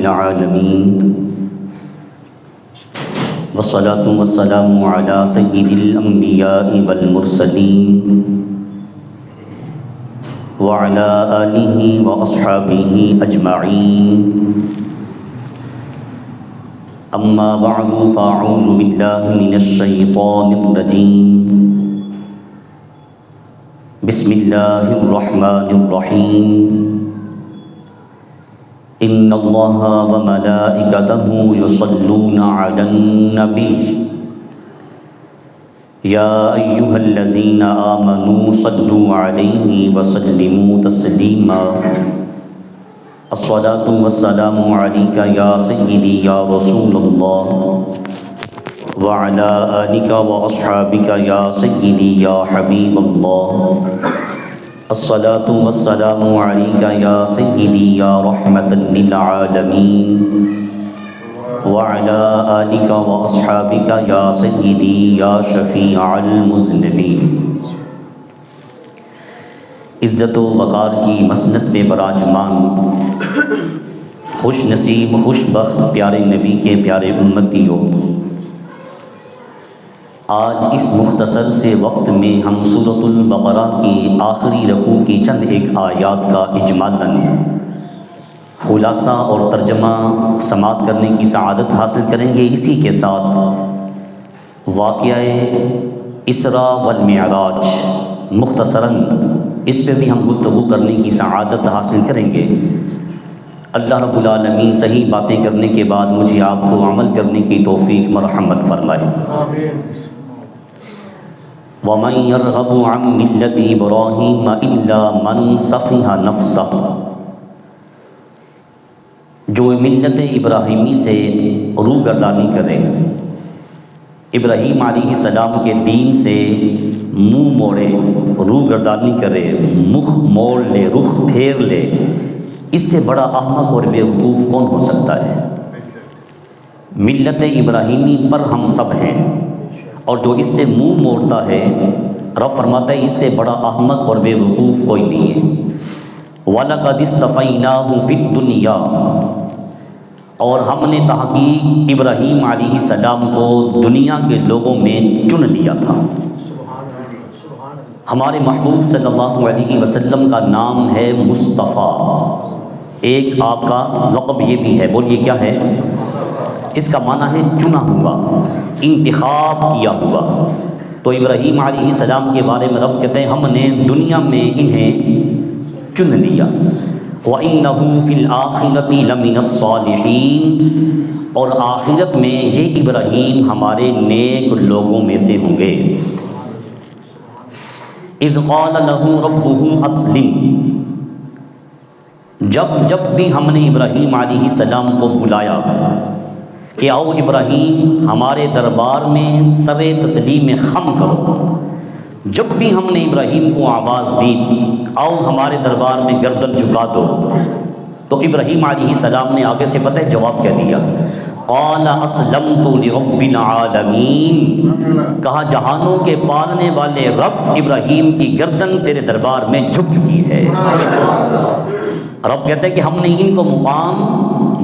للعالمين والصلاة والسلام على سيد الأنبياء والمرسلين وعلى آله وأصحابه أجمعين أما بعد فأعوذ بالله من الشيطان الرجيم بسم الله الرحمن الرحيم إن الله وملائكته يصلون على النبي يا أيها الذين آمنوا صلوا عليه وسلموا تسليما الصلاة والسلام عليك يا سيدي يا رسول الله وعلى آلك وأصحابك يا سيدي يا حبيب الله الصلاة والسلام عليك يا سيدي يا رحمة للعالمين وعلى آلك وأصحابك يا سيدي يا شفيع المذنبين۔ عزت و وقار کی مسند پہ براجمان خوش نصیب خوش بخت پیارے نبی کے پیارے امتیوں، آج اس مختصر سے وقت میں ہم سورۃ البقرہ کی آخری رکوع کی چند ایک آیات کا اجمالاً خلاصہ اور ترجمہ سماعت کرنے کی سعادت حاصل کریں گے۔ اسی کے ساتھ واقعہ اسراء والمعراج مختصراً اس پہ بھی ہم گفتگو کرنے کی سعادت حاصل کریں گے۔ اللہ رب العالمین صحیح باتیں کرنے کے بعد مجھے آپ کو عمل کرنے کی توفیق مرحمت فرمائے۔ آمین۔ وَمَن يَرْغَبُ عَن مِّلَّةِ إِبْرَاهِيمَ إِلَّا مَن سَفِهَ نَفْسَهُ، جو ملت ابراہیمی سے روگردانی کرے، ابراہیم علیہ السلام کے دین سے منہ موڑے، روگردانی کرے، مخ موڑ لے، رخ پھیر لے، اس سے بڑا احمق اور بیوقوف کون ہو سکتا ہے؟ ملت ابراہیمی پر ہم سب ہیں، اور جو اس سے منہ موڑتا ہے رب فرماتا ہے اس سے بڑا احمق اور بیوقوف کوئی نہیں ہے۔ وَلَقَدِ اصْطَفَيْنَاهُ فِي الدُّنْيَا، اور ہم نے تحقیق ابراہیم علیہ السلام کو دنیا کے لوگوں میں چن لیا تھا۔ ہمارے محبوب صلی اللہ علیہ وسلم کا نام ہے مصطفیٰ، ایک آپ کا لقب یہ بھی ہے، بولیے کیا ہے؟ اس کا معنی ہے چنا ہوا، انتخاب کیا ہوا۔ تو ابراہیم علیہ السلام کے بارے میں رب کہتے ہیں ہم نے دنیا میں انہیں چن لیا۔ وَإِنَّهُ فِي الْآخِرَةِ لَمِنَ الصَّالِحِينَ، اور آخرت میں یہ ابراہیم ہمارے نیک لوگوں میں سے ہوں گے۔ اِذْ قَالَ لَهُ رَبُّهُ أَسْلِمْ، جب بھی ہم نے ابراہیم علیہ السلام کو بلایا کہ آؤ ابراہیم ہمارے دربار میں سر تسلیم خم کرو، جب بھی ہم نے ابراہیم کو آواز دی آؤ ہمارے دربار میں گردن جھکا دو، تو ابراہیم علیہ السلام نے آگے سے پتہ ہے جواب کیا دیا؟ قال اسلمت لرب العالمین، کہا جہانوں کے پالنے والے رب ابراہیم کی گردن تیرے دربار میں جھک چکی ہے۔ رب کہتے ہیں کہ ہم نے ان کو مقام،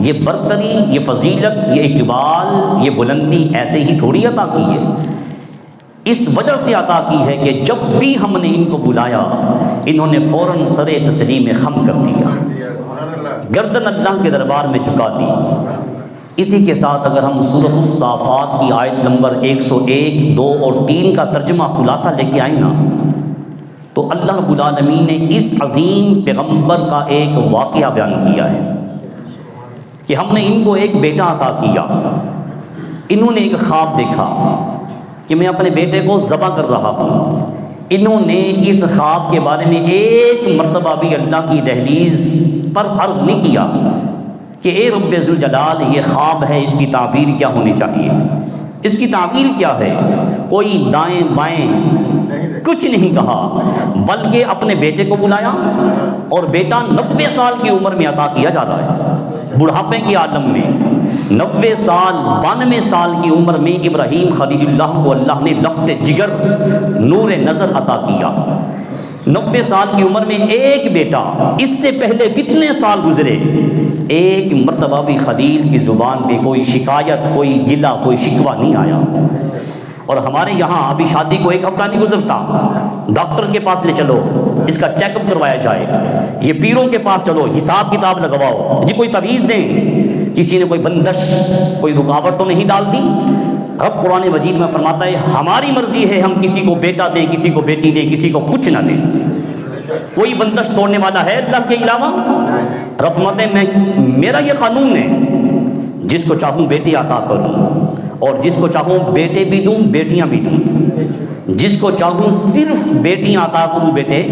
یہ برتری، یہ فضیلت، یہ اقبال، یہ بلندی ایسے ہی تھوڑی عطا کی ہے، اس وجہ سے عطا کی ہے کہ جب بھی ہم نے ان کو بلایا انہوں نے فوراً سر تسلیم خم کر دیا، گردن اللہ کے دربار میں جھکا دی۔ اسی کے ساتھ اگر ہم سورۃ الصافات کی آیت نمبر 101، 2 اور 3 کا ترجمہ خلاصہ لے کے آئیں نا، تو اللہ رب العالمین نے اس عظیم پیغمبر کا ایک واقعہ بیان کیا ہے کہ ہم نے ان کو ایک بیٹا عطا کیا، انہوں نے ایک خواب دیکھا کہ میں اپنے بیٹے کو ذبح کر رہا ہوں، انہوں نے اس خواب کے بارے میں ایک مرتبہ بھی اللہ کی دہلیز پر عرض نہیں کیا کہ اے رب ذوالجلال یہ خواب ہے، اس کی تعبیر کیا ہونی چاہیے، اس کی تعبیر کیا ہے؟ کوئی دائیں بائیں کچھ نہیں کہا، بلکہ اپنے بیٹے کو بلایا، اور بیٹا 90 سال کی عمر میں عطا کیا جاتا ہے، بڑھاپے کی عالم میں 90 سال 92 سال کی عمر میں ابراہیم خلیل اللہ کو اللہ نے لخت جگر نور نظر عطا کیا۔ 90 سال کی عمر میں ایک بیٹا، اس سے پہلے کتنے سال گزرے ایک مرتبہ بھی خلیل کی زبان پہ کوئی شکایت، کوئی گلہ، کوئی شکوہ نہیں آیا۔ اور ہمارے یہاں ابھی شادی کو ایک ہفتہ نہیں گزرتا، ڈاکٹر کے پاس لے چلو، اس کا چیک اپ کروایا جائے، یہ پیروں کے پاس چلو، حساب کتاب لگواؤ، جی کوئی تعویذ دیں، کسی نے کوئی بندش، کوئی رکاوٹ تو نہیں ڈال دی؟ رب قرآن مجید میں فرماتا ہے ہماری مرضی ہے، ہم کسی کو بیٹا دیں، کسی کو بیٹی دیں، کسی کو کچھ نہ دیں۔ کوئی بندش توڑنے والا ہے اللہ کے علاوہ؟ رب فرماتے ہیں میرا یہ قانون ہے، جس کو چاہوں بیٹی عطا کروں اور جس کو چاہوں بیٹے بھی دوں، بیٹیاں بھی دوں، جس کو چاہوں صرف بیٹیاں عطا کروں بیٹے،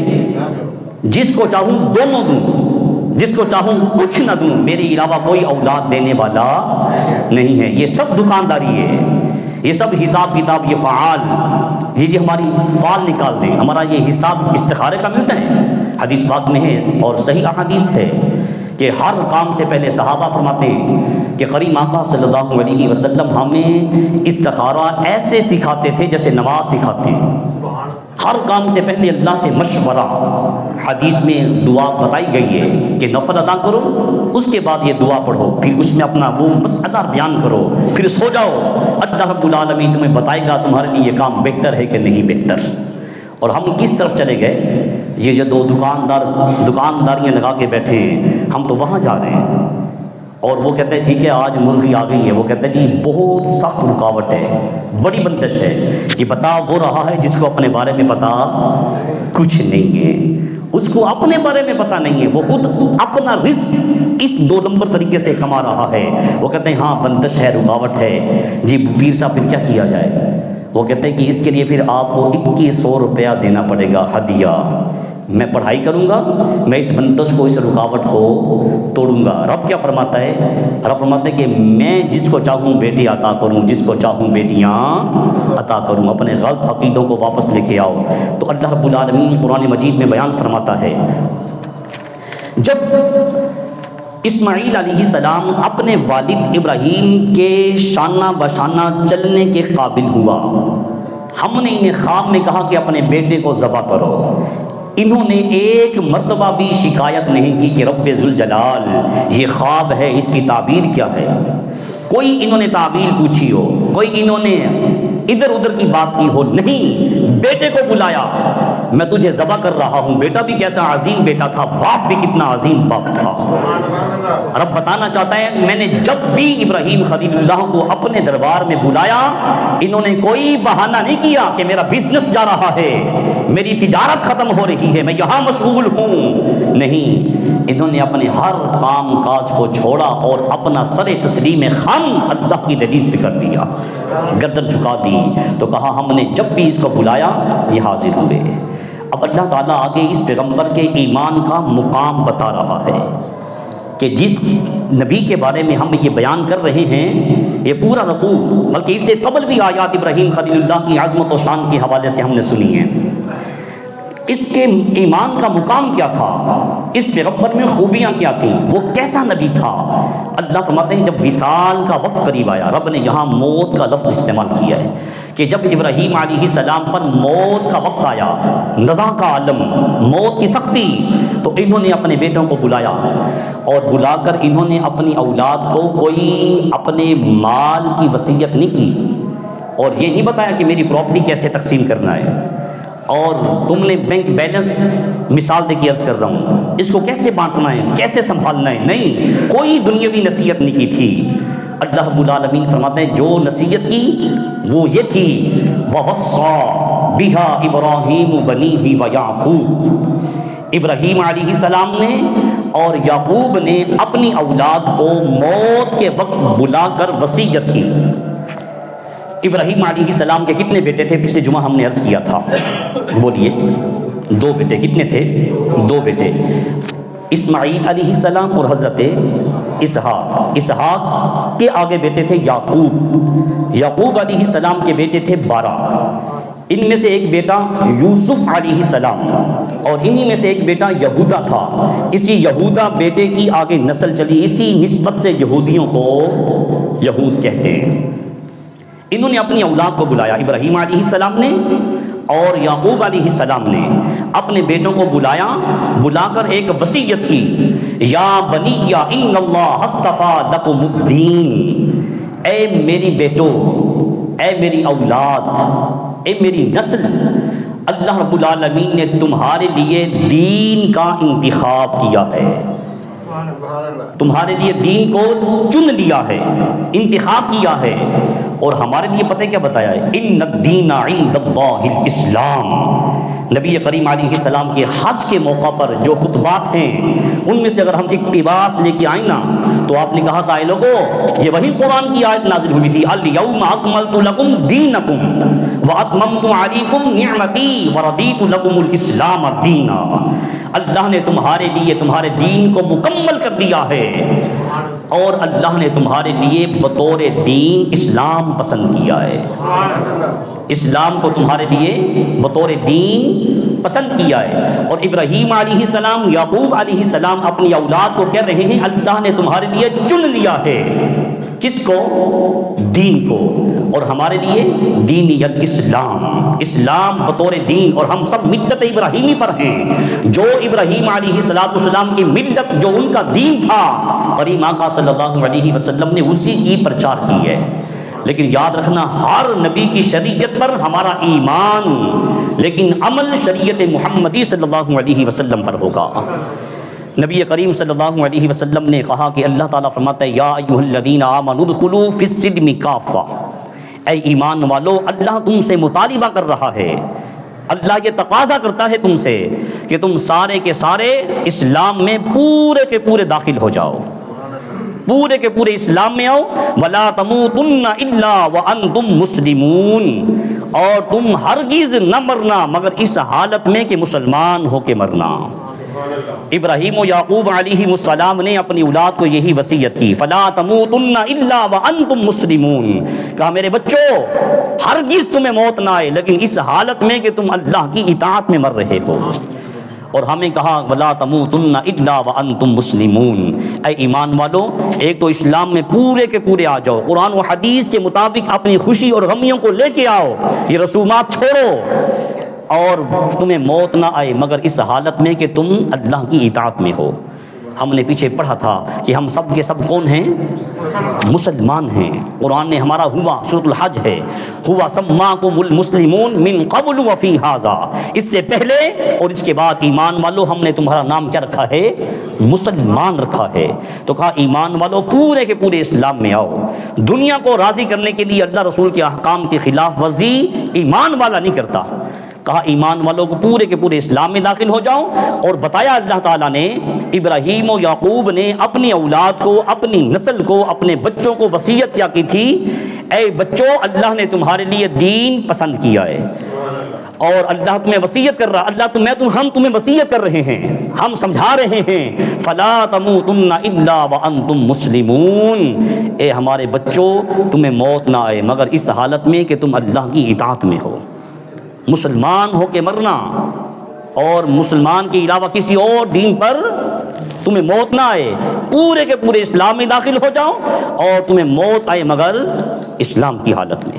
جس کو چاہوں دونوں دوں، جس کو چاہوں کچھ نہ دوں، میرے علاوہ کوئی اولاد دینے والا نہیں ہے۔ یہ سب دکانداری ہے، یہ سب حساب کتاب، یہ فعال، جی ہماری فعال نکال دیں، ہمارا یہ حساب استخارے کا ملتا ہے، حدیث پاک میں ہے اور صحیح احادیث ہے کہ ہر کام سے پہلے صحابہ فرماتے ہیں کہ کریم آقا صلی اللہ علیہ وسلم ہمیں استخارہ ایسے سکھاتے تھے جیسے نماز سکھاتے ہیں۔ ہر کام سے پہلے اللہ سے مشورہ، حدیث میں دعا بتائی گئی ہے کہ نفل ادا کرو، اس کے بعد یہ دعا پڑھو، پھر اس میں اپنا وہ مسئلہ بیان کرو، پھر سو جاؤ، اللہ رب العالمین تمہیں بتائے گا تمہارے لیے یہ کام بہتر ہے کہ نہیں بہتر۔ اور ہم کس طرف چلے گئے؟ یہ جو دو دکانداریاں لگا کے بیٹھے ہیں، ہم تو وہاں جا رہے ہیں، اور وہ کہتے ہیں ٹھیک ہے آج مرغی آ گئی ہے، وہ کہتے ہیں جی بہت سخت رکاوٹ ہے، بڑی بندش ہے، یہ بتا وہ رہا ہے جس کو اپنے بارے میں پتا کچھ نہیں ہے، اس کو اپنے بارے میں پتا نہیں ہے، وہ خود اپنا رزق اس 2 نمبر طریقے سے کما رہا ہے۔ وہ کہتے ہیں ہاں بندش ہے، رکاوٹ ہے، جی پیر صاحب پھر کیا کیا جائے؟ وہ کہتے ہیں کہ اس کے لیے پھر آپ کو 2100 روپیہ دینا پڑے گا ہدیہ، میں پڑھائی کروں گا، میں اس بندش کو، اس رکاوٹ کو توڑوں گا۔ رب کیا فرماتا ہے؟ رب فرماتا ہے کہ میں جس کو چاہوں بیٹی عطا کروں، جس کو چاہوں بیٹیاں عطا کروں، اپنے غلط عقیدوں کو واپس لے کے آؤ۔ تو اللہ رب العالمین قرآن مجید میں بیان فرماتا ہے جب اسماعیل علیہ السلام اپنے والد ابراہیم کے شانہ بشانہ چلنے کے قابل ہوا، ہم نے انہیں خواب میں کہا کہ اپنے بیٹے کو ذبح کرو، انہوں نے ایک مرتبہ بھی شکایت نہیں کی کہ رب ذوالجلال یہ خواب ہے، اس کی تعبیر کیا ہے، کوئی انہوں نے تعبیر پوچھی ہو، کوئی انہوں نے ادھر ادھر کی بات کی ہو، نہیں، بیٹے کو بلایا، میں تجھے ذبح کر رہا ہوں۔ بیٹا بھی کیسا عظیم بیٹا تھا، باپ بھی کتنا عظیم باپ تھا۔ رب بتانا چاہتا ہے میں نے جب بھی ابراہیم خلیل اللہ کو اپنے دربار میں بلایا، انہوں نے کوئی بہانہ نہیں کیا کہ میرا بزنس جا رہا ہے، میری تجارت ختم ہو رہی ہے، میں یہاں مشغول ہوں، نہیں، انہوں نے اپنے ہر کام کاج کو چھوڑا اور اپنا سر تسلیم خم اللہ کی دہلیز پہ کر دیا، گردن جھکا دی، تو کہا ہم نے جب بھی اس کو بلایا یہ حاضر ہوئے۔ اب اللہ تعالیٰ آگے اس پیغمبر کے ایمان کا مقام بتا رہا ہے کہ جس نبی کے بارے میں ہم یہ بیان کر رہے ہیں، یہ پورا رقوع، بلکہ اس سے قبل بھی آیات ابراہیم خلیل اللہ کی عظمت و شان کے حوالے سے ہم نے سنی ہیں، اس کے ایمان کا مقام کیا تھا، اس پیغمبر میں خوبیاں کیا تھیں، وہ کیسا نبی تھا۔ اللہ فرماتے ہیں جب وصال کا وقت قریب آیا، رب نے یہاں موت کا لفظ استعمال کیا ہے کہ جب ابراہیم علیہ السلام پر موت کا وقت آیا، نزا کا عالم، موت کی سختی، تو انہوں نے اپنے بیٹوں کو بلایا، اور بلا کر انہوں نے اپنی اولاد کو کوئی اپنے مال کی وصیت نہیں کی، اور یہ نہیں بتایا کہ میری پراپرٹی کیسے تقسیم کرنا ہے، اور تم نے بینک بیلنس، مثال دے کے عرض کر رہا ہوں، اس کو کیسے بانٹنا ہے، کیسے سنبھالنا ہے، نہیں، کوئی دنیاوی نصیحت نہیں کی تھی۔ اللہ رب العالمین فرماتے ہیں جو نصیحت کی وہ یہ تھی وَوَصَّى بِهَا إِبْرَاهِيمُ بَنِيهِ وَيَعْقُوبُ، ابراہیم علیہ السلام نے اور یعقوب نے اپنی اولاد کو موت کے وقت بلا کر وصیت کی۔ ابراہیم علیہ السلام کے کتنے بیٹے تھے؟ پچھلے جمعہ ہم نے عرض کیا تھا، بولیے، 2 بیٹے۔ کتنے تھے؟ 2 بیٹے، اسماعیل علیہ السلام اور حضرت اسحاق۔ اسحاق کے آگے بیٹے تھے یعقوب، یعقوب علیہ السلام کے بیٹے تھے 12، ان میں سے ایک بیٹا یوسف علیہ السلام، اور انہی میں سے ایک بیٹا یہودا تھا۔ اسی یہودا بیٹے کی آگے نسل چلی، اسی نسبت سے یہودیوں کو یہود کہتے ہیں۔ انہوں نے اپنی اولاد کو بلایا، ابراہیم علیہ السلام نے اور یعقوب علیہ السلام نے اپنے بیٹوں کو بلا کر ایک وصیت کی، یا بنی ان اللہ اصطفیٰ لکم الدین، اے میری بیٹو، اے میری اولاد، اے میری نسل، اللہ رب العالمین نے تمہارے لیے دین کا انتخاب کیا ہے، تمہارے لیے دین کو چن لیا ہے، انتخاب کیا ہے۔ اور ہمارے لیے پتہ کیا بتایا ہے؟ ان الدین عند اللہ الاسلام۔ نبی کریم علیہ السلام کے حج کے موقع پر جو خطبات ہیں ان میں سے اگر ہم اقتباس لے کے آئیں نا تو آپ نے کہا تھا اے لوگو یہ وہی قرآن کی آیت نازل ہوئی تھی، الیوم اکملت لکم دینکم واتممت علیکم نعمتی ورضیت لکم الاسلام دینا۔ اللہ نے تمہارے لیے تمہارے دین کو مکمل کر دیا ہے اور اللہ نے تمہارے لیے بطور دین اسلام پسند کیا ہے، اسلام کو تمہارے لیے بطور دین پسند کیا ہے۔ اور ابراہیم علیہ السلام، یعقوب علیہ السلام اپنی اولاد کو کہہ رہے ہیں اللہ نے تمہارے لیے چن لیا ہے، کس کو؟ دین کو۔ اور ہمارے لیے دین الاسلام، اسلام بطور دین، اور ہم سب ملت ابراہیمی پر ہیں۔ جو ابراہیم علیہ السلام کی ملت، جو ان کا دین تھا، کریم آقا صلی اللہ علیہ وسلم نے اسی کی پرچار کی ہے۔ لیکن یاد رکھنا ہر نبی کی شریعت پر ہمارا ایمان، لیکن عمل شریعت محمدی صلی اللہ علیہ وسلم پر ہوگا۔ نبی کریم صلی اللہ علیہ وسلم نے کہا کہ اللہ تعالیٰ فرماتا ہے یا ایھا الذین آمنوا ادخلوا فی السلم کافہ، اے ایمان والو اللہ تم سے مطالبہ کر رہا ہے، اللہ یہ تقاضا کرتا ہے تم سے کہ تم سارے کے سارے اسلام میں پورے کے پورے داخل ہو جاؤ، پورے کے پورے اسلام میں آؤ۔ وَلَا تَمُوتُنَّ إِلَّا وَأَنْتُمْ مُسْلِمُونَ، اور تم ہرگز نہ مرنا مگر اس حالت میں کہ مسلمان ہو کے مرنا۔ ابراہیم و یعقوب علیہ السلام نے اپنی اولاد کو یہی وصیت کی، فَلَا تَمُوتُنَّ إِلَّا وَأَنْتُمْ مُسْلِمُونَ، کہا میرے بچوں ہرگز تمہیں موت نہ آئے لیکن اس حالت میں کہ تم اللہ کی اطاعت میں مر رہے ہو۔ اور ہمیں کہا وَلَا تَمُوتُنَّ إِلَّا وَأَنْتُمْ مُسْلِمُونَ، اے ایمان والو ایک تو اسلام میں پورے کے پورے آ جاؤ، قرآن و حدیث کے مطابق اپنی خوشی اور غمیوں کو لے کے آؤ، یہ رسومات چھوڑو، اور تمہیں موت نہ آئے مگر اس حالت میں کہ تم اللہ کی اطاعت میں ہو۔ ہم نے پیچھے پڑھا تھا کہ ہم سب کے سب کون ہیں؟ مسلمان ہیں۔ قرآن نے ہمارا ہوا سورۃ الحج ہے، ہوا سماکم المسلمون من قبل وفی ھذا، اس سے پہلے اور اس کے بعد ایمان والو ہم نے تمہارا نام کیا رکھا ہے؟ مسلمان رکھا ہے۔ تو کہا ایمان والو پورے کے پورے اسلام میں آؤ۔ دنیا کو راضی کرنے کے لیے اللہ رسول کے احکام کی خلاف ورزی ایمان والا نہیں کرتا، کہا ایمان والوں کو پورے کے پورے اسلام میں داخل ہو جاؤ۔ اور بتایا اللہ تعالیٰ نے ابراہیم و یعقوب نے اپنی اولاد کو، اپنی نسل کو، اپنے بچوں کو وصیت کیا کی تھی؟ اے بچوں اللہ نے تمہارے لیے دین پسند کیا ہے، اور اللہ تمہیں وصیت کر رہا، ہم تمہیں وصیت کر رہے ہیں، ہم سمجھا رہے ہیں فلا تموتن الا وانتم مسلمون، اے ہمارے بچوں تمہیں موت نہ آئے مگر اس حالت میں کہ تم اللہ کی اطاعت میں ہو، مسلمان ہو کے مرنا، اور مسلمان کے علاوہ کسی اور دین پر تمہیں موت نہ آئے، پورے کے پورے اسلام میں داخل ہو جاؤ اور تمہیں موت آئے مگر اسلام کی حالت میں۔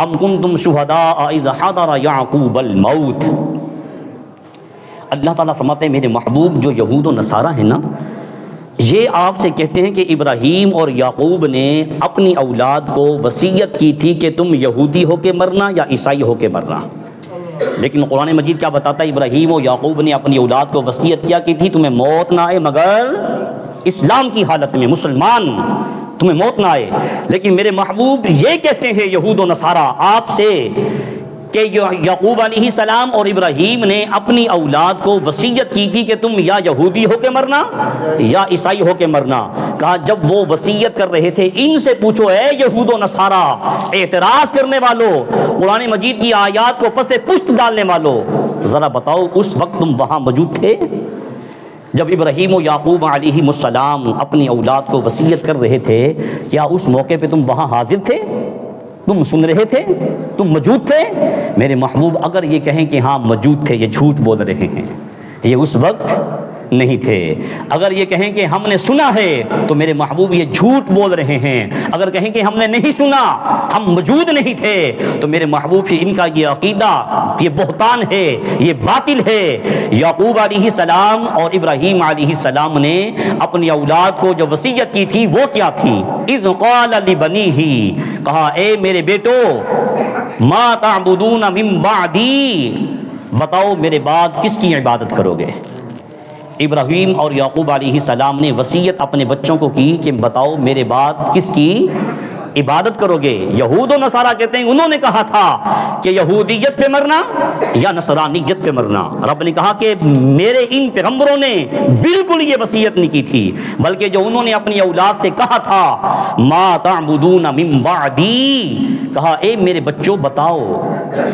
ام کنتم شہداء اذ حضر یعقوب الموت، اللہ تعالیٰ فرماتے ہیں میرے محبوب جو یہود و نصارہ ہیں نا، یہ آپ سے کہتے ہیں کہ ابراہیم اور یعقوب نے اپنی اولاد کو وصیت کی تھی کہ تم یہودی ہو کے مرنا یا عیسائی ہو کے مرنا، لیکن قرآن مجید کیا بتاتا ہے؟ ابراہیم و یعقوب نے اپنی اولاد کو وصیت کیا کی تھی تمہیں موت نہ آئے مگر اسلام کی حالت میں، مسلمان تمہیں موت نہ آئے۔ لیکن میرے محبوب یہ کہتے ہیں یہود و نصارہ آپ سے کہ یعقوب علیہ السلام اور ابراہیم نے اپنی اولاد کو وصیت کی تھی کہ تم یا یہودی ہو کے مرنا یا عیسائی ہو کے مرنا۔ کہا جب وہ وصیت کر رہے تھے ان سے پوچھو اے یہود و نصارہ، اعتراض کرنے والوں، قرآن مجید کی آیات کو پس پشت ڈالنے والوں، ذرا بتاؤ اس وقت تم وہاں موجود تھے جب ابراہیم و یعقوب علیہ السلام اپنی اولاد کو وصیت کر رہے تھے؟ کیا اس موقع پہ تم وہاں حاضر تھے؟ تم سن رہے تھے؟ تم موجود تھے؟ میرے محبوب اگر یہ کہیں کہ ہاں موجود تھے، یہ جھوٹ بول رہے ہیں، یہ اس وقت نہیں تھے۔ اگر یہ کہیں کہ ہم نے سنا ہے تو میرے محبوب یہ جھوٹ بول رہے ہیں، اگر کہیں کہ ہم نے نہیں سنا، ہم موجود نہیں تھے، تو میرے محبوب سے ان کا یہ عقیدہ یہ بہتان ہے، یہ باطل ہے۔ یعقوب علیہ السلام اور ابراہیم علیہ السلام نے اپنی اولاد کو جو وصیت کی تھی وہ کیا تھی؟ اذ قال لبنیہ، کہا اے میرے بیٹو، ما تعبدون من بعدی، بتاؤ میرے بعد کس کی عبادت کرو گے؟ ابراہیم اور یعقوب علیہ السلام نے وصیت اپنے بچوں کو کی کہ بتاؤ میرے بعد کس کی عبادت کرو گے؟ یہود و نصارہ کہتے ہیں انہوں نے کہا تھا کہ یہودیت پہ مرنا یا نصرانیت پہ مرنا۔ رب نے کہا کہ میرے ان پیغمبروں نے بالکل یہ وصیت نہیں کی تھی، بلکہ جو انہوں نے اپنی اولاد سے کہا تھا ما تعبدون من بعدی، کہا اے میرے بچوں بتاؤ،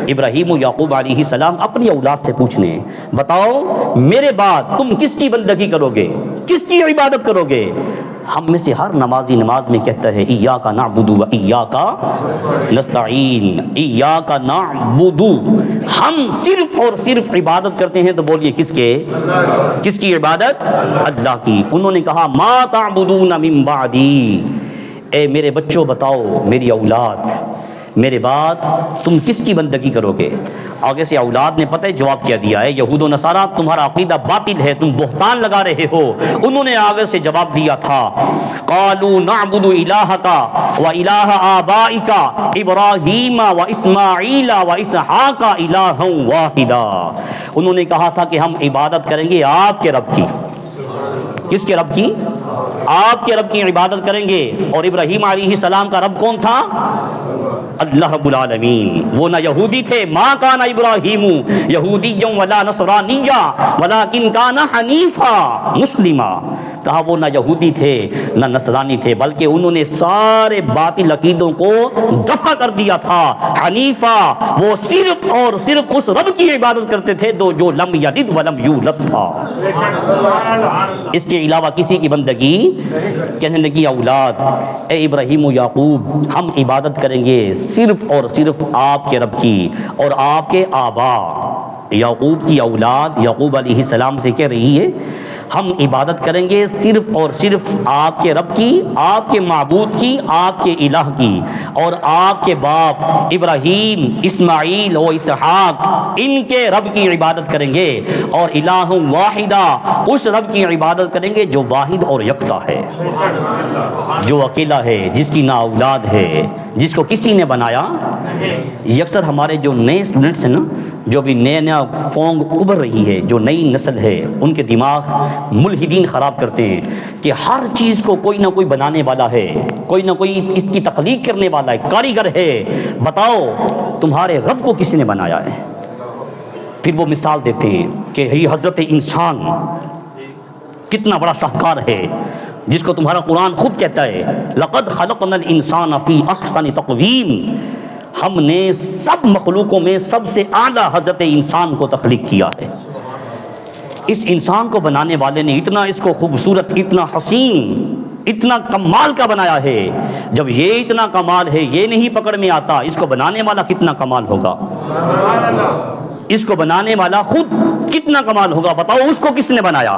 ابراہیم و یعقوب علیہ السلام اپنی اولاد سے پوچھنے، بتاؤ میرے بعد تم کس کی بندگی کرو گے، کس کی عبادت کرو گے؟ ہم میں سے ہر نمازی نماز میں کہتا ہے ایاک نعبد و ایاک نستعین، ایاک نعبد، ہم صرف اور صرف عبادت کرتے ہیں، تو بولیے کس کے؟ کس کی عبادت؟ اللہ کی۔ انہوں نے کہا ما تعبدون من بعدی، اے میرے بچوں بتاؤ میری اولاد، میرے بعد تم کس کی بندگی کرو گے؟ آگے سے اولاد نے پتہ جواب کیا دیا ہے، یہود و نصارہ تمہارا عقیدہ باطل ہے، تم بہتان لگا رہے ہو۔ انہوں نے آگے سے جواب دیا تھا قالوا نعبد الہک و الہ آبائک ابراہیم و اسماعیل و اسحاق الہا واحدا، انہوں نے کہا تھا کہ ہم عبادت کریں گے آپ کے رب کی۔ کس کے رب کی؟ آپ کے رب کی عبادت کریں گے۔ اور ابراہیم علیہ السلام کا رب کون تھا؟ اللہ رب العالمین۔ وہ نہ یہودی تھے، ما کان ابراہیم یہودیا ولا نصرانیا ولکن کان حنیفا مسلما، کہا وہ نہ یہودی تھے نہ نصرانی تھے، بلکہ انہوں نے سارے باطل عقیدوں کو دفع کر دیا تھا۔ حنیفا، وہ صرف اور صرف اس رب کی عبادت کرتے تھے جو لم یلد ولم یولد تھا، اس کے علاوہ کسی کی بندگی۔ کہنے لگی اولاد، اے ابراہیم و یعقوب ہم عبادت کریں گے صرف اور صرف آپ کے رب کی اور آپ کے آبا۔ یعقوب کی اولاد یعقوب علیہ السلام سے کہہ رہی ہے ہم عبادت کریں گے صرف اور صرف آپ کے رب کی، آپ کے معبود کی، آپ کے الہ کی، اور آپ کے باپ ابراہیم، اسماعیل و اسحاق ان کے رب کی عبادت کریں گے، اور الہ واحدہ اس رب کی عبادت کریں گے جو واحد اور یکتا ہے، جو اکیلا ہے، جس کی نہ اولاد ہے، جس کو کسی نے بنایا۔ یہ اکثر ہمارے جو نئے اسٹوڈنٹس ہیں نا، جو بھی نیا قوم ابھر رہی ہے، جو نئی نسل ہے، ان کے دماغ ملحدین خراب کرتے ہیں کہ ہر چیز کو کوئی نہ کوئی بنانے والا ہے، کوئی نہ کوئی اس کی تخلیق کرنے والا ہے، کاریگر ہے۔ بتاؤ تمہارے رب کو کس نے بنایا ہے؟ پھر وہ مثال دیتے ہیں کہ یہ حضرت انسان کتنا بڑا شاہکار ہے، جس کو تمہارا قرآن خود کہتا ہے لقد خلقنا الانسان فی احسن تقویم، ہم نے سب مخلوقوں میں سب سے اعلیٰ حضرت انسان کو تخلیق کیا ہے۔ اس انسان کو بنانے والے نے اتنا اس کو خوبصورت، اتنا حسین، اتنا کمال کا بنایا ہے۔ جب یہ اتنا کمال ہے، یہ نہیں پکڑ میں آتا، اس کو بنانے والا کتنا کمال ہوگا؟ اس کو بنانے والا خود کتنا کمال ہوگا؟ بتاؤ اس کو کس نے بنایا؟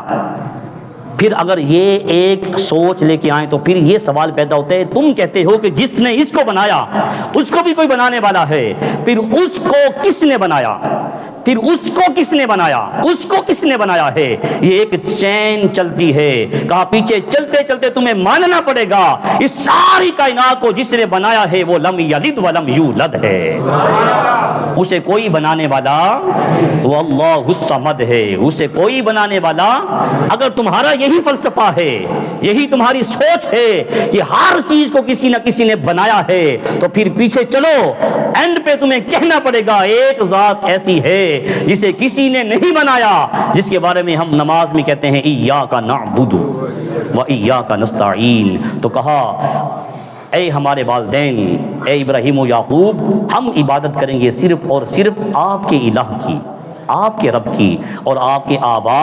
پھر اگر یہ ایک سوچ لے کے آئیں تو پھر یہ سوال پیدا ہوتا ہے، تم کہتے ہو کہ جس نے اس کو بنایا اس کو بھی کوئی بنانے والا ہے، پھر اس کو کس نے بنایا؟ پھر اس کو کس نے بنایا؟ اس کو کس نے بنایا ہے؟ یہ ایک چین چلتی ہے۔ کہا پیچھے چلتے چلتے تمہیں ماننا پڑے گا اس ساری کائنات کو جس نے بنایا ہے وہ لم یلد ولم یولد ہے، اسے کوئی بنانے والا وہ اللہ الصمد ہے، اسے کوئی بنانے والا۔ اگر تمہارا یہی فلسفہ ہے، یہی تمہاری سوچ ہے کہ ہر چیز کو کسی نہ کسی نے بنایا ہے، تو پھر پیچھے چلو، اینڈ پہ تمہیں کہنا پڑے گا ایک ذات ایسی ہے جسے کسی نے نہیں بنایا، جس کے بارے میں ہم نماز میں کہتے ہیں ایاک نعبد و ایاک نستعین۔ تو کہا اے ہمارے والدین، اے ابراہیم و یعقوب، ہم عبادت کریں گے صرف اور صرف آپ کے الہ کی، آپ کے رب کی، اور آپ کے آبا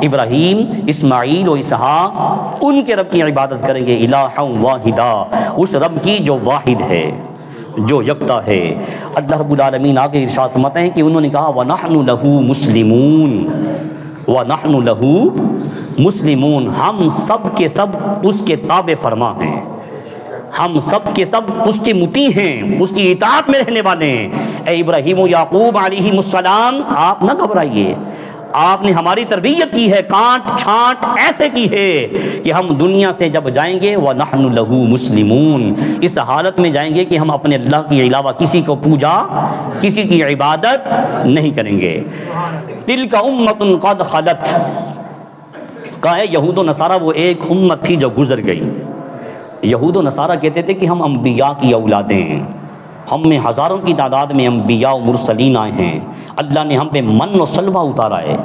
ابراہیم، اسماعیل و اسحاق ان کے رب کی عبادت کریں گے، الہ واحدہ اس رب کی جو واحد ہے، جو یکتا ہے۔ اللہ رب العالمین آگے ارشاد فرماتے ہیں کہ انہوں نے کہا وَنَحْنُ لَهُ مُسْلِمُونَ، وَنَحْنُ لَهُ مسلمون، ہم سب کے سب اس کے تابع فرما ہیں، ہم سب کے سب اس کے مطیع ہیں، اس کی اطاعت میں رہنے والے ہیں۔ اے ابراہیم و یعقوب علیہ السلام، آپ نہ گھبرائیے، آپ نے ہماری تربیت کی ہے، کانٹ چھانٹ ایسے کی ہے کہ ہم دنیا سے جب جائیں گے وَنَحْنُ لَهُ مسلمون، اس حالت میں جائیں گے کہ ہم اپنے اللہ کے علاوہ کسی کو پوجا، کسی کی عبادت نہیں کریں گے۔ تِلْكَ أُمَّةٌ قَدْ خَلَتْ، کہا ہے یہود و نصارہ وہ ایک امت تھی جو گزر گئی۔ یہود و نصارہ کہتے تھے کہ ہم انبیاء کی اولادیں ہیں، ہم میں ہزاروں کی تعداد میں انبیاء و مرسلین آئے ہیں، اللہ نے ہم پہ من و سلوہ اتارا ہے،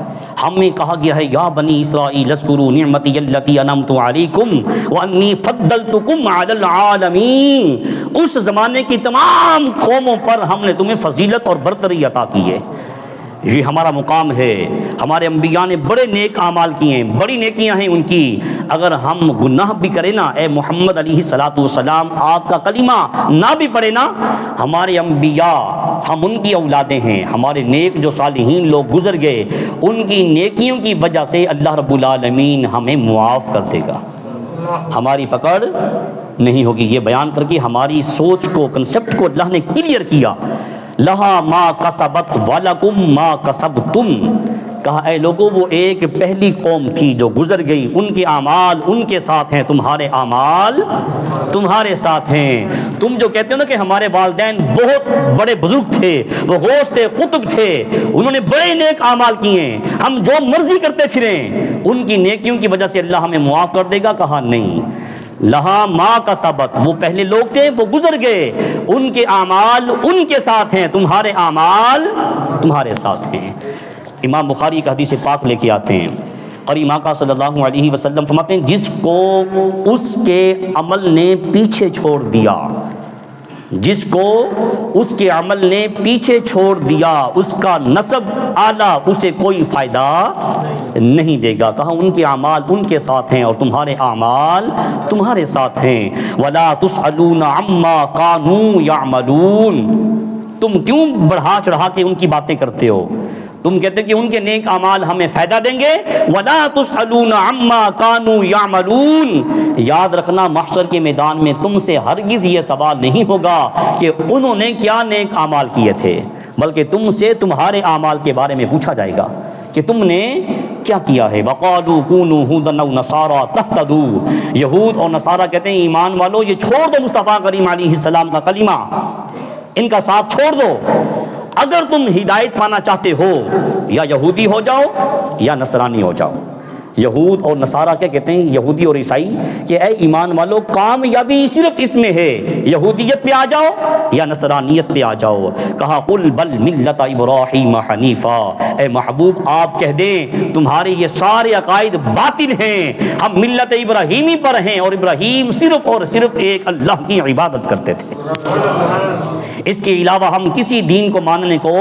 ہمیں کہا گیا ہے یا بنی اسرائیل اذکروا نعمتی التی انعمت علیکم وانی فضلتکم علی العالمین، اس زمانے کی تمام قوموں پر ہم نے تمہیں فضیلت اور برتری عطا کی ہے۔ یہ ہمارا مقام ہے، ہمارے انبیاء نے بڑے نیک اعمال کیے ہیں، بڑی نیکیاں ہیں ان کی، اگر ہم گناہ بھی کریں نا، اے محمد علیہ الصلوۃ والسلام آپ کا کلمہ نہ بھی پڑھے نا، ہمارے انبیاء ہم ان کی اولادیں ہیں، ہمارے نیک جو صالحین لوگ گزر گئے ان کی نیکیوں کی وجہ سے اللہ رب العالمین ہمیں معاف کر دے گا، ہماری پکڑ نہیں ہوگی۔ یہ بیان کر کے ہماری سوچ کو، کنسپٹ کو اللہ نے کلیئر کیا۔ لہا ما کسبت ولکم ما کسبتم، کہا اے لوگوں وہ ایک پہلی قوم تھی جو گزر گئی، ان کے اعمال ان کے ساتھ ہیں، تمہارے اعمال تمہارے ساتھ ہیں۔ تم جو کہتے ہو نا کہ ہمارے والدین بہت بڑے بزرگ تھے، وہ غوث تھے، قطب تھے، انہوں نے بڑے نیک اعمال کیے ہیں، ہم جو مرضی کرتے پھریں، ان کی نیکیوں کی وجہ سے اللہ ہمیں معاف کر دے گا؟ کہا نہیں، لہا ما کسبت، وہ پہلے لوگ تھے وہ گزر گئے، ان کے اعمال ان کے ساتھ ہیں، تمہارے اعمال تمہارے ساتھ ہیں۔ امام بخاری کا حدیث پاک لے کے آتے ہیں، کریم آقا صلی اللہ علیہ وسلم فرماتے ہیں جس کو اس کے عمل نے پیچھے چھوڑ دیا، جس کو اس کے عمل نے پیچھے چھوڑ دیا، اس کا نسب اعلیٰ اسے کوئی فائدہ نہیں دے گا۔ کہا ان کے اعمال ان کے ساتھ ہیں اور تمہارے اعمال تمہارے ساتھ ہیں۔ وَلَا تُسْأَلُونَ عَمَّا كَانُوا يَعْمَلُونَ، تم کیوں بڑھا چڑھا کے ان کی باتیں کرتے ہو؟ تم کہتے کہ ان کے نیک اعمال ہمیں فائدہ دیں گے، وَلَا تُسْأَلُونَ عَمَّا كَانُوا يَعْمَلُونَ، یاد رکھنا محشر کے میدان میں تم سے ہرگز یہ سوال نہیں ہوگا کہ انہوں نے کیا نیک اعمال کیے تھے، بلکہ تم سے تمہارے اعمال کے بارے میں پوچھا جائے گا کہ تم نے کیا کیا ہے۔ وَقَالُوا كُونُوا هُودًا أَوْ نَصَارَىٰ تَهْتَدُوا، یہود اور نصارہ کہتے ہیں ایمان والو یہ چھوڑ دو مصطفیٰ کریم علیہ السلام کا کلمہ، ان کا ساتھ چھوڑ دو، اگر تم ہدایت پانا چاہتے ہو یا یہودی ہو جاؤ یا نصرانی ہو جاؤ۔ یہود اور نصارہ کیا کہتے ہیں، یہودی اور عیسائی، کہ اے ایمان والو کامیابی صرف اس میں ہے، یہودیت پہ آ جاؤ یا نصرانیت پہ آ جاؤ۔ کہا قل بل ملت ابراہیم حنیفا، اے محبوب آپ کہہ دیں تمہارے یہ سارے عقائد باطل ہیں، ہم ملت ابراہیمی پر ہیں اور ابراہیم صرف اور صرف ایک اللہ کی عبادت کرتے تھے، اس کے علاوہ ہم کسی دین کو ماننے کو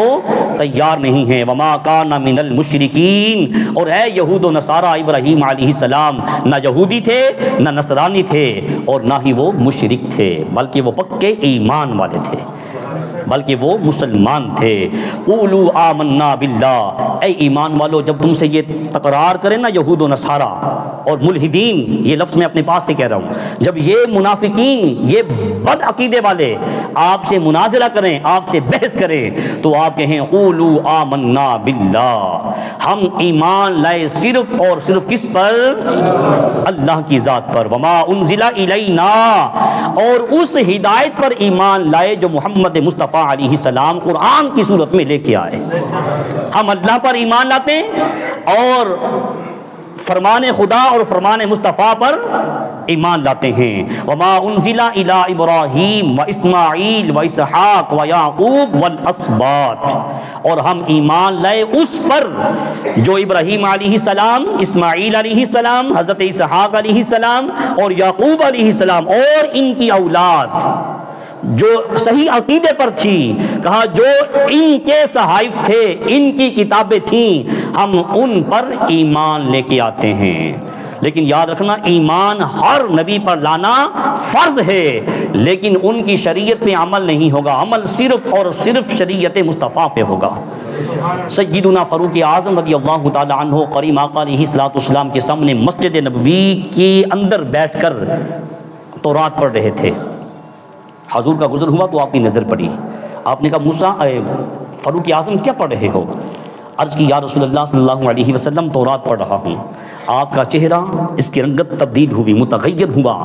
تیار نہیں ہیں۔ وما کان من المشرکین، اور اے یہود و نصارہ ابراہیم علیہ السلام نہ یہودی تھے نہ نصرانی تھے اور نہ ہی وہ مشرک تھے، بلکہ وہ پکے ایمان والے تھے، بلکہ وہ مسلمان تھے۔ قولوا آمنا باللہ، اے ایمان والو جب تم سے یہ تقرار کریں نا یہود و نصارہ اور ملحدین، یہ لفظ میں اپنے پاس سے کہہ رہا ہوں، جب یہ منافقین، یہ بد عقیدے والے آپ سے مناظرہ کریں، آپ سے بحث کریں، تو آپ کہیں قولوا آمنا باللہ، ہم ایمان لائے صرف اور صرف کس پر؟ اللہ کی ذات پر۔ وما انزل الینا، اور اس ہدایت پر ایمان لائے جو محمد مصطفیٰ علیہ السلام قرآن کی صورت میں لے کے آئے۔ ہم اللہ پر ایمان لاتے ہیں اور فرمان خدا اور فرمان مصطفیٰ پر ایمان لاتے ہیں۔ وما انزل الی ابراہیم و اسماعیل و اسحاق و یعقوب والاسباط، اور ہم ایمان لائے اس پر جو ابراہیم علیہ السلام، اسماعیل علیہ السلام، حضرت اسحاق علیہ السلام اور یعقوب علیہ السلام اور ان کی اولاد جو صحیح عقیدے پر تھی، کہا جو ان کے صحائف تھے، ان کی کتابیں تھیں، ہم ان پر ایمان لے کے آتے ہیں۔ لیکن یاد رکھنا ایمان ہر نبی پر لانا فرض ہے، لیکن ان کی شریعت پہ عمل نہیں ہوگا، عمل صرف اور صرف شریعت مصطفیٰ پہ ہوگا۔ سیدنا فاروق اعظم رضی اللہ تعالی عنہ کریم آقا علیہ الصلوۃ والسلام کے سامنے مسجد نبوی کے اندر بیٹھ کر تورات پڑھ رہے تھے۔ حضور کا گزر ہوا تو آپ کی نظر پڑی، آپ نے کہا فاروق اعظم کیا پڑھ رہے ہو؟ عرض کی یا رسول اللہ صلی اللہ علیہ وسلم تورات پڑھ رہا ہوں۔ آپ کا چہرہ اس کی رنگت تبدیل ہوئی، متغیر ہوا۔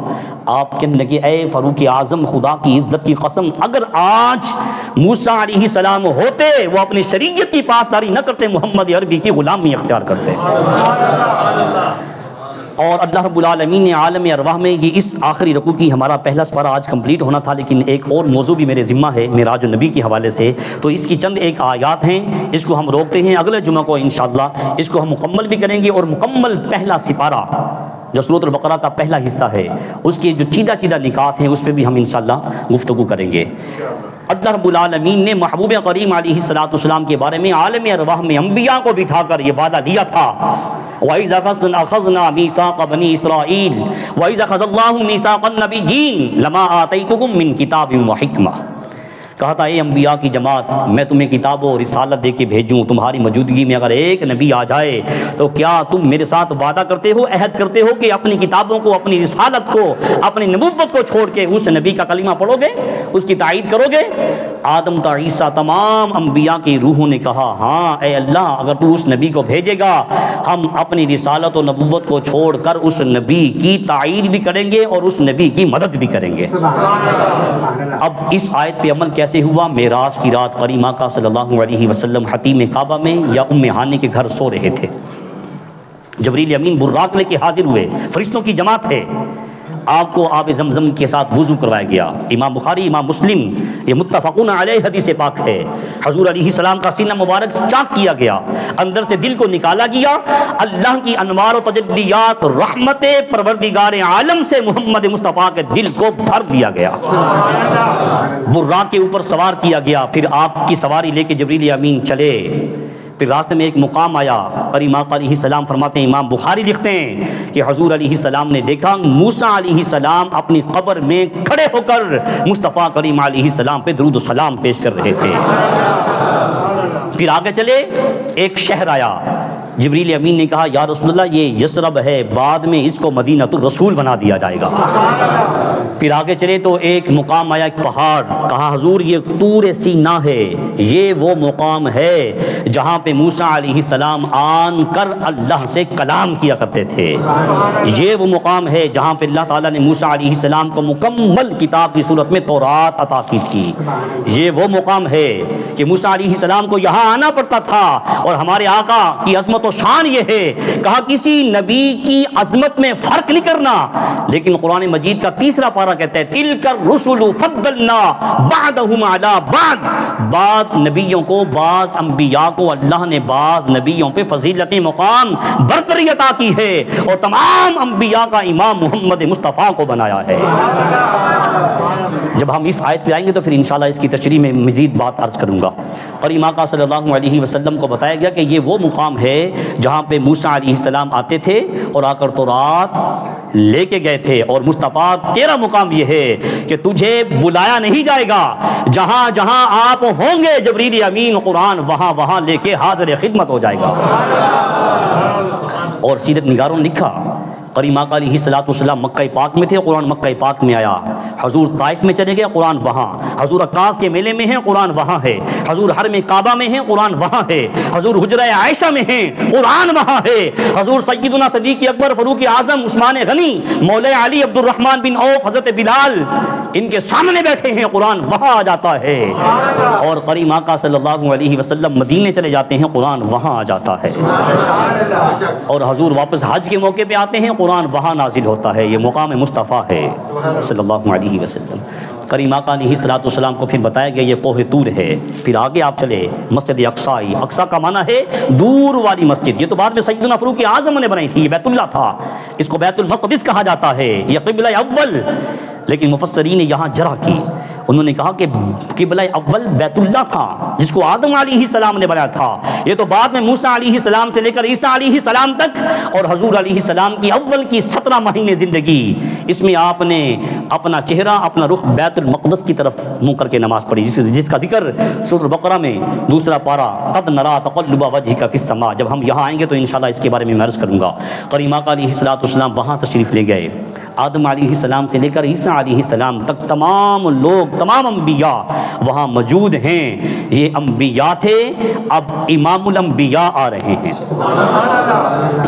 آپ کہنے لگے اے فاروق اعظم، خدا کی عزت کی قسم، اگر آج موسیٰ علیہ السلام ہوتے وہ اپنی شریعت کی پاسداری نہ کرتے، محمد عربی کی غلامی اختیار کرتے۔ اور اللہ رب العالمین نے عالم ارواح میں یہ اس آخری رکوع کی ہمارا پہلا سپارہ آج کمپلیٹ ہونا تھا، لیکن ایک اور موضوع بھی میرے ذمہ ہے معراج النبی کے حوالے سے، تو اس کی چند ایک آیات ہیں، اس کو ہم روکتے ہیں، اگلے جمعہ کو انشاءاللہ اس کو ہم مکمل بھی کریں گے، اور مکمل پہلا سپارہ جو سورۃ البقرہ کا پہلا حصہ ہے اس کے جو چیدہ نکات ہیں اس پہ بھی ہم انشاءاللہ گفتگو کریں گے۔ اللہ رب العالمین نے محبوب کریم علیہ الصلوۃ والسلام کے بارے میں عالم ارواح میں انبیاء کو بٹھا کر یہ وعدہ دیا تھا، وَإِذَا أَخَذْنَا مِيثَاقَ بَنِي إِسْرَائِيلَ وَإِذَا أَخَذَ اللَّهُ مِيثَاقَ النَّبِيِّينَ لَمَا آتَيْتُكُم مِّن كِتَابٍ وَحِكْمَةٍ۔ کہا تھا اے انبیاء کی جماعت، میں تمہیں کتاب و رسالت دے کے بھیجوں، تمہاری موجودگی میں اگر ایک نبی آ جائے تو کیا تم میرے ساتھ وعدہ کرتے ہو، عہد کرتے ہو کہ اپنی کتابوں کو، اپنی رسالت کو، اپنی نبوت کو چھوڑ کے اس نبی کا کلمہ پڑھو گے، اس کی تائید کرو گے؟ آدم تا عیسیٰ تمام انبیاء کی روحوں نے کہا ہاں اے اللہ، اگر تو اس نبی کو بھیجے گا ہم اپنی رسالت و نبوت کو چھوڑ کر اس نبی کی تائید بھی کریں گے اور اس نبی کی مدد بھی کریں گے۔ اب اس آیت پہ عمل کیسے ہوا؟ معراج کی رات کریم آقا صلی اللہ علیہ وسلم حتیم کعبہ میں یا ام ہانی کے گھر سو رہے تھے، جبریل امین براق لے کے حاضر ہوئے، فرشتوں کی جماعت ہے، آپ کو آب زمزم کے ساتھ وضو کروایا گیا۔ امام بخاری، امام مسلم، یہ متفقون علیہ حدیث پاک ہے۔ حضور علیہ السلام کا سینہ مبارک چاک کیا گیا، اندر سے دل کو نکالا گیا، اللہ کی انوار و تجلیات رحمت پروردگار عالم سے محمد مصطفیٰ کے دل کو بھر دیا گیا، براق کے اوپر سوار کیا گیا، پھر آپ کی سواری لے کے جبریل امین چلے، پھر راستے میں ایک مقام آیا، کریم آقا علیہ السلام فرماتے ہیں، امام بخاری لکھتے ہیں کہ حضور علیہ السلام نے دیکھا موسیٰ علیہ السلام اپنی قبر میں کھڑے ہو کر مصطفیٰ کریم علیہ السلام پہ درود و سلام پیش کر رہے تھے۔ پھر آگے چلے، ایک شہر آیا، جبریل امین نے کہا یا رسول اللہ یہ یثرب ہے، بعد میں اس کو مدینۃ الرسول بنا دیا جائے گا۔ پھر آگے چلے تو ایک مقام آیا، ایک پہاڑ، کہا حضور یہ طور سینا ہے، یہ وہ مقام ہے جہاں پہ موسیٰ علیہ السلام آن کر اللہ سے کلام کیا کرتے تھے، یہ وہ مقام ہے جہاں پہ اللہ تعالیٰ نے موسیٰ علیہ السلام کو مکمل کتاب کی صورت میں تورات عطا کی تھی، یہ وہ مقام ہے کہ موسیٰ علیہ السلام کو یہاں آنا پڑتا تھا، اور ہمارے آقا کی عظمت و شان یہ ہے، کہا کسی نبی کی عظمت میں فرق نہیں کرنا، لیکن قرآن مجید کا تیسرا پارہ کہتا ہے تِلْكَ الرُّسُلُ فَضَّلْنَا بَعْضَهُمْ عَلَى بَعْضٍ، بعض نبیوں کو، بعض انبیاء کو اللہ نے بعض نبیوں پہ فضیلت مقام برتری عطا کی ہے، اور تمام انبیاء کا امام محمد مصطفیٰ کو بنایا ہے۔ جب ہم اس آیت پہ آئیں گے تو پھر انشاءاللہ اس کی تشریح میں مزید بات عرض کروں گا۔ کریم آقا صلی اللہ علیہ وسلم کو بتایا گیا کہ یہ وہ مقام ہے جہاں پہ موسیٰ علیہ السلام آتے تھے اور آ کر تورات لے کے گئے تھے، اور مصطفیٰ تیرا مقام یہ ہے کہ تجھے بلایا نہیں جائے گا، جہاں جہاں آپ ہوں گے جبریل امین قرآن وہاں وہاں لے کے حاضر خدمت ہو جائے گا۔ اور سیرت نگاروں نے لکھا کریم آقا علیہ الصلوۃ والسلام مکہ پاک میں تھے، قرآن مکہ پاک میں آیا، حضور طائف میں چلے گئے، قرآن وہاں، حضور عکاظ کے میلے میں ہیں، قرآن وہاں ہے، حضور حرم کعبہ میں ہیں، قرآن وہاں ہے، حضور حجرہ عائشہ میں ہیں، قرآن وہاں ہے، حضور سیدنا صدیق اکبر، فاروق اعظم، عثمان غنی، مولا علی، عبد الرحمن بن عوف، حضرت بلال ان کے سامنے بیٹھے ہیں، قرآن وہاں آ جاتا ہے، اور کریم آقا صلی اللہ علیہ وسلم مدینے چلے جاتے ہیں، قرآن وہاں آ جاتا ہے، اور حضور واپس حج کے موقع پہ آتے ہیں، قرآن وہاں نازل ہوتا ہے، یہ مقام مصطفیٰ ہے صلی اللہ علیہ وسلم۔ کریم آقا علیہ الصلوۃ والسلام کو پھر بتایا گیا یہ کوہ طور ہے، پھر آگے آپ چلے مسجد اقصی، اقصی کا معنی ہے دور والی مسجد، یہ تو بعد میں سیدنا فاروق اعظم نے بنائی تھی، یہ بیت اللہ تھا، اس کو بیت المقدس کہا جاتا ہے، یہ قبلہ اول، لیکن مفسرین نے یہاں جرح کی، انہوں نے کہا کہ قبلہ اول بیت اللہ تھا جس کو آدم علیہ السلام نے بنایا تھا، یہ تو بعد میں موسیٰ علیہ السلام سے لے کر عیسیٰ علیہ السلام تک اور حضور علیہ السلام کی اول کی 17 مہینے زندگی، اس میں آپ نے اپنا چہرہ اپنا رخ بیت المقدس کی طرف منہ کر کے نماز پڑھی، جس کا ذکر سورۃ البقرہ میں دوسرا پارہ قد نرا تقلب وجهك فی السماء، جب ہم یہاں آئیں گے تو انشاءاللہ اس کے بارے میں عرض کروں گا۔ کریم آقا علیہ السلام وہاں تشریف لے گئے، آدم علیہ السلام سے لے کر عیسیٰ علیہ السلام تک تمام لوگ، تمام انبیاء وہاں موجود ہیں۔ یہ انبیاء تھے، اب امام الانبیاء آ رہے ہیں۔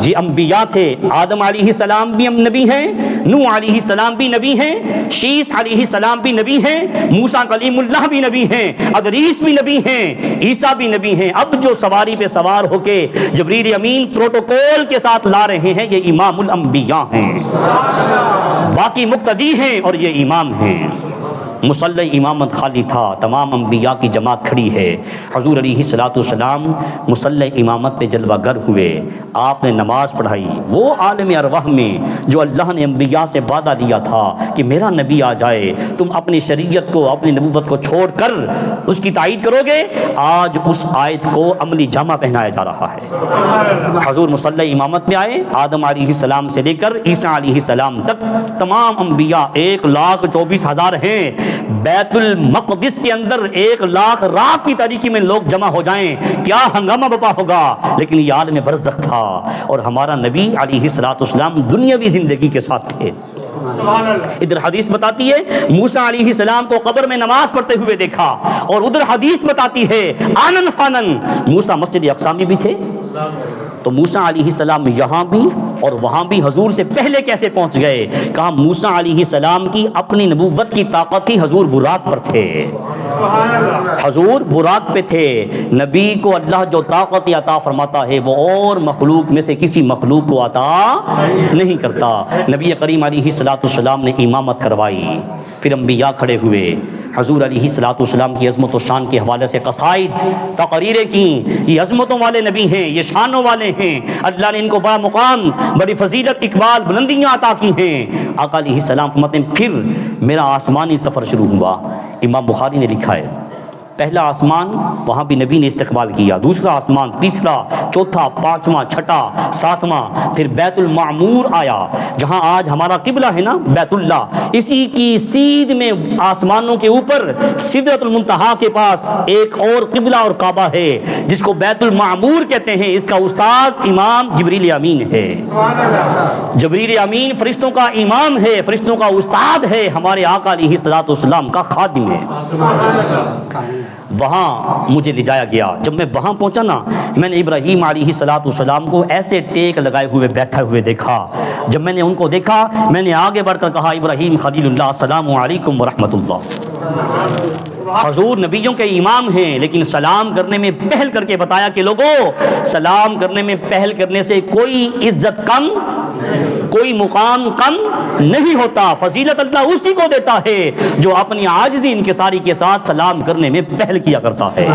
یہ انبیاء تھے، آدم علیہ السلام بھی نبی ہیں، نوح علیہ السلام بھی نبی ہیں، شیس علیہ السلام بھی نبی ہیں، موسیٰ کلیم اللہ بھی نبی ہیں، ادریس بھی نبی ہیں، عیسیٰ بھی نبی ہیں۔ اب جو سواری پہ سوار ہو کے جبریل امین پروٹوکول کے ساتھ لا رہے ہیں، یہ امام الانبیاء ہیں، باقی مقتدی ہیں اور یہ امام ہیں۔ مصلی امامت خالی تھا، تمام انبیاء کی جماعت کھڑی ہے۔ حضور علیہ السلام مصلی امامت پہ جلوہ گر ہوئے، آپ نے نماز پڑھائی۔ وہ عالم ارواح میں جو اللہ نے انبیاء سے وعدہ لیا تھا کہ میرا نبی آ جائے تم اپنی شریعت کو، اپنی نبوت کو چھوڑ کر اس کی تائید کرو گے، آج اس آیت کو عملی جامہ پہنایا جا رہا ہے۔ حضور مصلی امامت میں آئے، آدم علیہ السلام سے لے کر عیسیٰ علیہ السلام تک تمام انبیاء 1,24,000 ہیں۔ بیت المقدس کے اندر 1,00,000 رات کی تاریکی میں لوگ جمع ہو جائیں، کیا ہنگامہ بپا ہوگا، لیکن یہ عالم برزخ تھا اور ہمارا نبی علیہ السلام دنیاوی زندگی کے ساتھ تھے۔ ادھر حدیث بتاتی ہے موسیٰ علیہ السلام کو قبر میں نماز پڑھتے ہوئے دیکھا، اور ادھر حدیث بتاتی ہے آنن فانن موسیٰ مسجد اقصی میں بھی تھے۔ تو موسیٰ علیہ السلام یہاں بھی اور وہاں بھی حضور سے پہلے کیسے پہنچ گئے؟ کہا موسیٰ علیہ السلام کی اپنی نبوت کی طاقت تھی، حضور براق پر تھے، حضور براق پہ تھے۔ نبی کو اللہ جو طاقت عطا فرماتا ہے وہ اور مخلوق میں سے کسی مخلوق کو عطا نہیں کرتا۔ نبی کریم علیہ السلام نے امامت کروائی، پھر انبیاء کھڑے ہوئے، حضور علیہ السلام کی عظمت و شان کے حوالے سے قصائد تقریریں کی۔ یہ عظمتوں والے نبی ہیں، یہ شانوں والے ہیں، اللہ نے ان کو بڑا مقام، بڑی فضیلت، اقبال، بلندیاں عطا کی ہیں۔ آقا علیہ السلام فرماتے ہیں پھر میرا آسمانی سفر شروع ہوا۔ امام بخاری نے لکھا ہے پہلا آسمان وہاں بھی نبی نے استقبال کیا، دوسرا آسمان، تیسرا، چوتھا، پانچواں، چھٹا، ساتواں، پھر بیت المعمور آیا جہاں آج ہمارا قبلہ ہے نا بیت اللہ، اسی کی سیدھ میں آسمانوں کے اوپر سدرۃ المنتہا کے پاس ایک اور قبلہ اور کعبہ ہے جس کو بیت المعمور کہتے ہیں۔ اس کا استاذ امام جبریل امین ہے۔ جبریل امین فرشتوں کا امام ہے، فرشتوں کا استاد ہے، ہمارے آقا علیہ السلام کا خادم ہے۔ وہاں مجھے لے جایا گیا، جب میں وہاں پہنچا نا میں نے ابراہیم علیہ السلام کو ایسے ٹیک لگائے ہوئے بیٹھے ہوئے دیکھا۔ جب میں نے ان کو دیکھا میں نے آگے بڑھ کر کہا ابراہیم خلیل اللہ السلام علیکم ورحمۃ اللہ۔ حضور نبیوں کے امام ہیں لیکن سلام کرنے میں پہل کر کے بتایا کہ لوگوں سلام کرنے میں پہل کرنے سے کوئی عزت کم، کوئی مقام کم نہیں ہوتا، فضیلت اللہ اسی کو دیتا ہے جو اپنی عاجزی انکساری کے ساتھ سلام کرنے میں پہل کیا کرتا ہے۔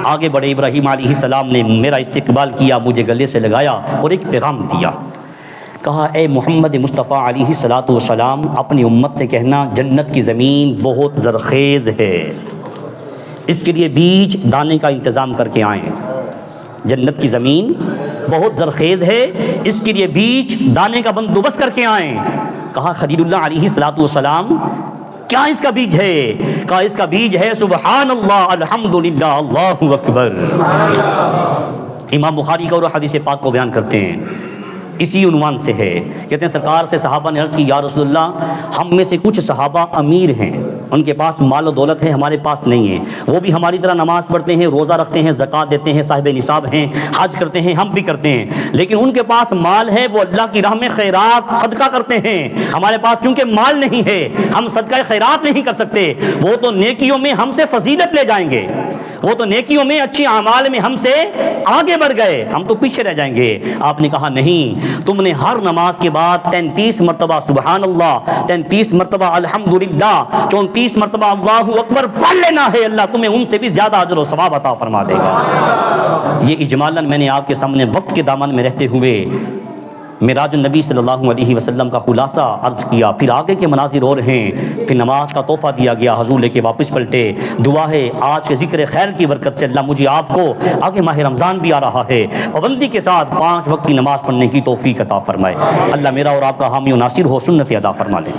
آگے بڑھے ابراہیم علیہ السلام نے میرا استقبال کیا، مجھے گلے سے لگایا اور ایک پیغام دیا، کہا اے محمد مصطفیٰ علیہ السلام اپنی امت سے کہنا جنت کی زمین بہت زرخیز ہے، اس کے لیے بیج دانے کا انتظام کر کے آئیں۔ جنت کی زمین بہت زرخیز ہے، اس کے لیے بیج دانے کا بندوبست کر کے آئیں۔ کہا خلیل اللہ علیہ السلام کیا اس کا بیج ہے؟ کہا اس کا بیج ہے سبحان اللہ الحمدللہ اللہ اکبر۔ امام بخاری کا اور حدیث پاک کو بیان کرتے ہیں، اسی عنوان سے ہے، کہتے ہیں سرکار سے صحابہ نے عرض کی یا رسول اللہ ہم میں سے کچھ صحابہ امیر ہیں، ان کے پاس مال و دولت ہے، ہمارے پاس نہیں ہے، وہ بھی ہماری طرح نماز پڑھتے ہیں، روزہ رکھتے ہیں، زکوٰۃ دیتے ہیں، صاحب نصاب ہیں، حج کرتے ہیں، ہم بھی کرتے ہیں، لیکن ان کے پاس مال ہے، وہ اللہ کی راہ میں خیرات صدقہ کرتے ہیں، ہمارے پاس چونکہ مال نہیں ہے ہم صدقہ خیرات نہیں کر سکتے، وہ تو نیکیوں میں ہم سے فضیلت لے جائیں گے، وہ تو نیکیوں میں اچھی اعمال میں ہم سے آگے بڑھ گئے، ہم تو پیچھے رہ جائیں گے۔ آپ نے کہا نہیں، تم نے ہر نماز کے بعد 33 مرتبہ سبحان اللہ، 33 مرتبہ الحمدللہ، 34 مرتبہ اللہ اکبر پڑھ لینا ہے، اللہ تمہیں ان سے بھی زیادہ اجر و ثواب عطا فرما دے گا۔ یہ اجمالاً میں نے آپ کے سامنے وقت کے دامن میں رہتے ہوئے معراج النبی صلی اللہ علیہ وسلم کا خلاصہ عرض کیا، پھر آگے کے مناظر اور ہیں، پھر نماز کا تحفہ دیا گیا، حضور لے کے واپس پلٹے۔ دعا ہے آج کے ذکر خیر کی برکت سے اللہ مجھے آپ کو، آگے ماہ رمضان بھی آ رہا ہے، پابندی کے ساتھ 5 وقت کی نماز پڑھنے کی توفیق عطا فرمائے۔ اللہ میرا اور آپ کا حامی و ناصر ہو، سنت ادا فرما لے۔